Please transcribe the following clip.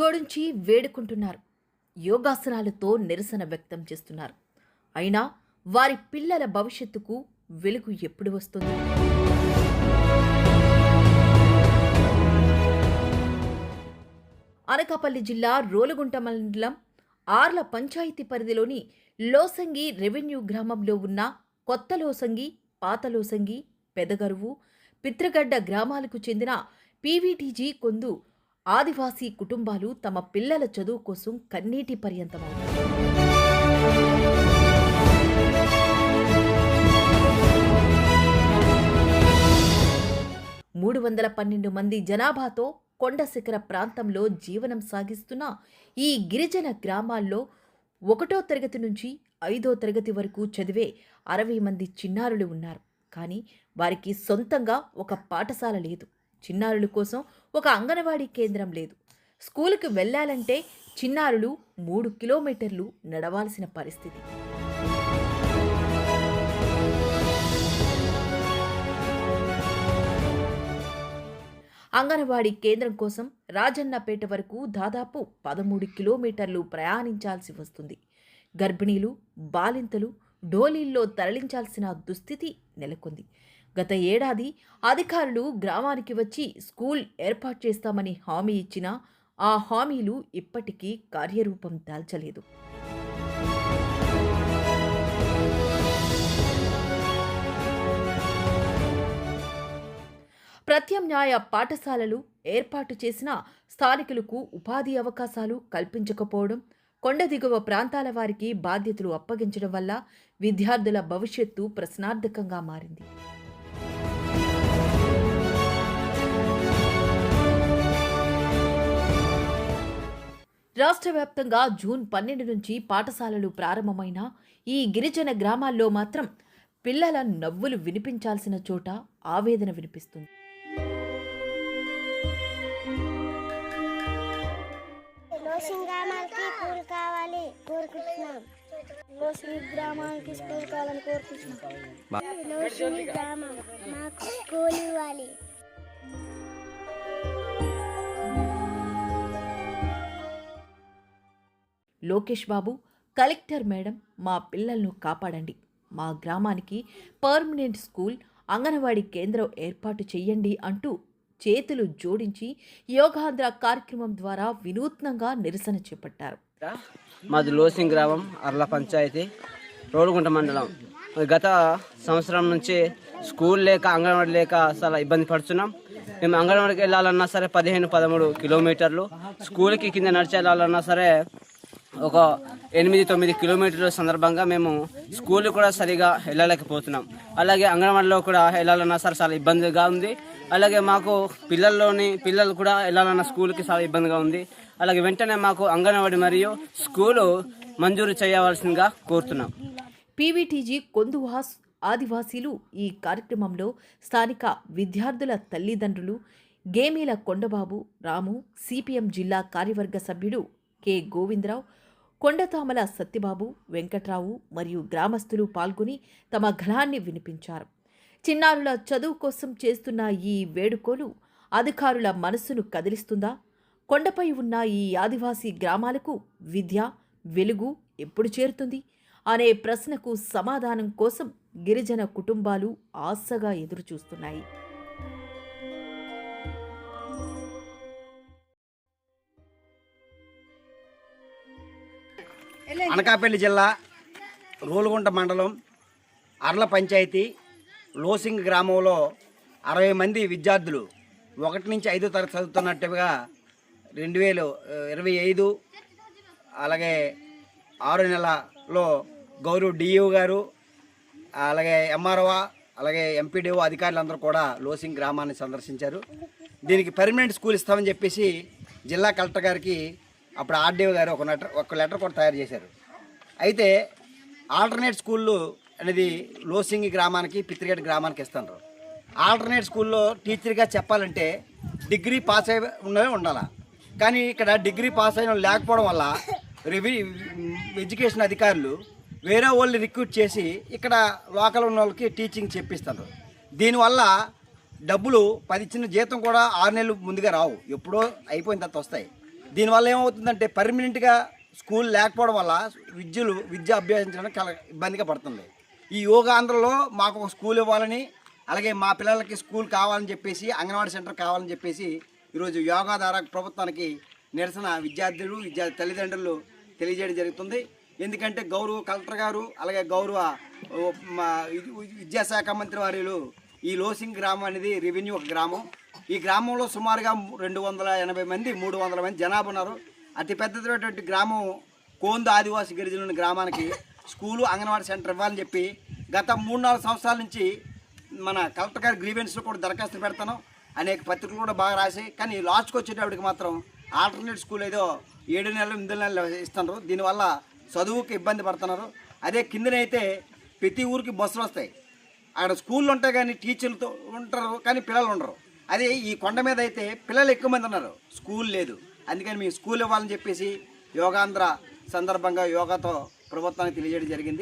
జోడించి వేడుకుంటున్నారు. యోగాసనాలతో నిరసన వ్యక్తం చేస్తున్నారు. అయినా వారి పిల్లల భవిష్యత్తుకు వెలుగు ఎప్పుడు వస్తుంది? అనకాపల్లి జిల్లా రోలుగుంట మండలం ఆర్ల పంచాయతీ పరిధిలోని లోసంగి రెవెన్యూ గ్రామంలో ఉన్న కొత్త లోసంగి, పాత లోసంగి, పెదగరువు, పిత్రగడ్డ గ్రామాలకు చెందిన పీవీటీజీ కొందు ఆదివాసీ కుటుంబాలు తమ పిల్లల చదువు కోసం కన్నీటి పర్యంతమవుతారు. 312 మంది జనాభాతో కొండ శిఖర ప్రాంతంలో జీవనం సాగిస్తున్న ఈ గిరిజన గ్రామాల్లో 1వ తరగతి నుంచి 5వ తరగతి వరకు చదివే 60 మంది చిన్నారులు ఉన్నారు. కానీ వారికి సొంతంగా ఒక పాఠశాల లేదు. చిన్నారుల కోసం ఒక అంగన్వాడీ కేంద్రం లేదు. స్కూలుకు వెళ్లాలంటే చిన్నారులు 3 కిలోమీటర్లు నడవాల్సిన పరిస్థితి. అంగన్వాడీ కేంద్రం కోసం రాజన్నపేట వరకు దాదాపు 13 కిలోమీటర్లు ప్రయాణించాల్సి వస్తుంది. గర్భిణీలు, బాలింతలు డోలీల్లో తరలించాల్సిన దుస్థితి నెలకొంది. గత ఏడాది అధికారులు గ్రామానికి వచ్చి స్కూల్ ఏర్పాటు చేస్తామని హామీ ఇచ్చినా ఆ హామీలు ఇప్పటికీ కార్యరూపం దాల్చలేదు. ప్రత్యామ్నాయ పాఠశాలలు ఏర్పాటు చేసిన స్థానికులకు ఉపాధి అవకాశాలు కల్పించకపోవడం, కొండ దిగువ ప్రాంతాల వారికి బాధ్యతలు అప్పగించడం వల్ల విద్యార్థుల భవిష్యత్తు ప్రశ్నార్థకంగా మారింది. రాష్ట్ర వ్యాప్తంగా జూన్ 12 నుంచి పాఠశాలలు ప్రారంభమైన ఈ గిరిజన గ్రామాల్లో మాత్రం పిల్లల నవ్వులు వినిపించాల్సిన చోట ఆవేదన వినిపిస్తుంది. గ్రామానికి స్కూల్ కావాలి కోరుకుంటున్నాం. గ్రామానికి స్కూల్ కావాలని కోరుకుంటున్నాం. గ్రామం మాకు స్కూల్ ఇవ్వాలి. లోకేష్ బాబు, కలెక్టర్ మేడం, మా పిల్లలను కాపాడండి. మా గ్రామానికి పర్మనెంట్ స్కూల్, అంగన్వాడీ కేంద్రం ఏర్పాటు చెయ్యండి అంటూ చేతులు జోడించి యోగాంధ్ర కార్యక్రమం ద్వారా వినూత్నంగా నిరసన చేపట్టారు. మాది లోసింగ్ గ్రామం, అర్ల పంచాయతీ, రోలుగుంట మండలం. గత సంవత్సరం నుంచి స్కూల్ లేక అంగన్వాడీ లేక చాలా ఇబ్బంది పడుతున్నాం. మేము అంగన్వాడీకి వెళ్ళాలన్నా సరే 15-13 కిలోమీటర్లు, స్కూల్కి కింద నడిచి వెళ్ళాలన్నా సరే ఒక 8-9 కిలోమీటర్ల సందర్భంగా మేము స్కూల్ కూడా సరిగా వెళ్ళలేకపోతున్నాం. అలాగే అంగన్వాడీలో కూడా వెళ్ళాలన్నా సరే చాలా ఇబ్బందిగా ఉంది. అలాగే మాకు పిల్లలు కూడా వెళ్ళాలన్న స్కూల్కి చాలా ఇబ్బందిగా ఉంది. అలాగే వెంటనే మాకు అంగన్వాడీ మరియు స్కూలు మంజూరు చేయవలసిందిగా కోరుతున్నాం. పీవీటీజీ కొందు ఆదివాసీలు ఈ కార్యక్రమంలో స్థానిక విద్యార్థుల తల్లిదండ్రులు గేమీల కొండబాబు, రాము, సిపిఎం జిల్లా కార్యవర్గ సభ్యుడు కె గోవిందరావు, కొండతామల సత్యబాబు, వెంకట్రావు మరియు గ్రామస్తులు పాల్గొని తమ గళాన్ని వినిపించారు. చిన్నారుల చదువు కోసం చేస్తున్న ఈ వేడుకలు అధికారుల మనస్సును కదిలిస్తుందా? కొండపై ఉన్న ఈ ఆదివాసీ గ్రామాలకు విద్య, వెలుగు ఎప్పుడు చేరుతుంది అనే ప్రశ్నకు సమాధానం కోసం గిరిజన కుటుంబాలు ఆశగా ఎదురుచూస్తున్నాయి. అనకాపల్లి జిల్లా రోలుగుంట మండలం అర్ల పంచాయతీ లోసింగ్ గ్రామంలో 60 మంది విద్యార్థులు 1 నుంచి 5వ తరగతి చదువుతున్నట్టుగా 2025 అలాగే 6 నెలలో గౌరవ్ డిఓ గారు, అలాగే ఎంఆర్ఓ, అలాగే ఎంపీడీఓ అధికారులందరూ కూడా లోసింగ్ గ్రామాన్ని సందర్శించారు. దీనికి పర్మనెంట్ స్కూల్ ఇస్తామని చెప్పేసి జిల్లా కలెక్టర్ గారికి అప్పుడు ఆర్డీఓ గారు ఒక లెటర్ కూడా తయారు చేశారు. అయితే ఆల్టర్నేట్ స్కూళ్ళు అనేది లోసింగి గ్రామానికి, పిత్రిగడ్డ గ్రామానికి ఇస్తున్నారు. ఆల్టర్నేట్ స్కూల్లో టీచర్గా చెప్పాలంటే డిగ్రీ పాస్ అయి ఉన్నవే ఉండాలి. కానీ ఇక్కడ డిగ్రీ పాస్ అయిన లేకపోవడం వల్ల ఎడ్యుకేషన్ అధికారులు వేరే వాళ్ళని రిక్రూట్ చేసి ఇక్కడ లోకల్ ఉన్న వాళ్ళకి టీచింగ్ చెప్పిస్తారు. దీనివల్ల డబ్బులు 10 ఇచ్చిన జీతం కూడా 6 నెలలు ముందుగా రావు, ఎప్పుడో అయిపోయిన తర్వాత వస్తాయి. దీనివల్ల ఏమవుతుందంటే పర్మనెంట్గా స్కూల్ లేకపోవడం వల్ల విద్య అభ్యసించడానికి చాలా ఇబ్బందిగా పడుతుంది. ఈ యోగాంధ్రలో మాకు ఒక స్కూల్ ఇవ్వాలని, అలాగే మా పిల్లలకి స్కూల్ కావాలని చెప్పేసి, అంగన్వాడీ సెంటర్ కావాలని చెప్పేసి ఈరోజు యోగా ద్వారా ప్రభుత్వానికి నిరసన విద్యార్థులు తల్లిదండ్రులు తెలియజేయడం జరుగుతుంది. ఎందుకంటే గౌరవ కలెక్టర్ గారు, అలాగే గౌరవ విద్యాశాఖ మంత్రి వారిలు ఈ లోసింగ్ గ్రామం అనేది రెవెన్యూ ఒక గ్రామం. ఈ గ్రామంలో సుమారుగా 280 మంది 300 మంది జనాభా ఉన్నారు. అతిపెద్దటువంటి గ్రామం కోందు ఆదివాసీ గిరిజనుల గ్రామానికి స్కూలు, అంగన్వాడీ సెంటర్ ఇవ్వాలని చెప్పి గత 3-4 సంవత్సరాల నుంచి మన కలెక్టర్ గారి గ్రీవెన్స్లో కూడా దరఖాస్తు పెడతాను. అనేక పత్రికలు కూడా బాగా రాసి, కానీ లాస్ట్కి వచ్చేటప్పటికి మాత్రం ఆల్టర్నేట్ స్కూల్ ఏదో 7 నెలలు 8 నెలలు ఇస్తున్నారు. దీనివల్ల చదువుకి ఇబ్బంది పడుతున్నారు. అదే కిందనైతే ప్రతి ఊరికి బస్సులు వస్తాయి, అక్కడ స్కూళ్ళు ఉంటాయి కానీ టీచర్లతో ఉంటారు కానీ పిల్లలు ఉండరు. అదే ఈ కొండ మీద అయితే పిల్లలు ఎక్కువ మంది ఉన్నారు, స్కూల్ లేదు. అందుకని మీ స్కూల్ ఇవ్వాలని చెప్పేసి యోగాంధ్ర సందర్భంగా యోగాతో ప్రభుత్వానికి తెలియజేయడం జరిగింది.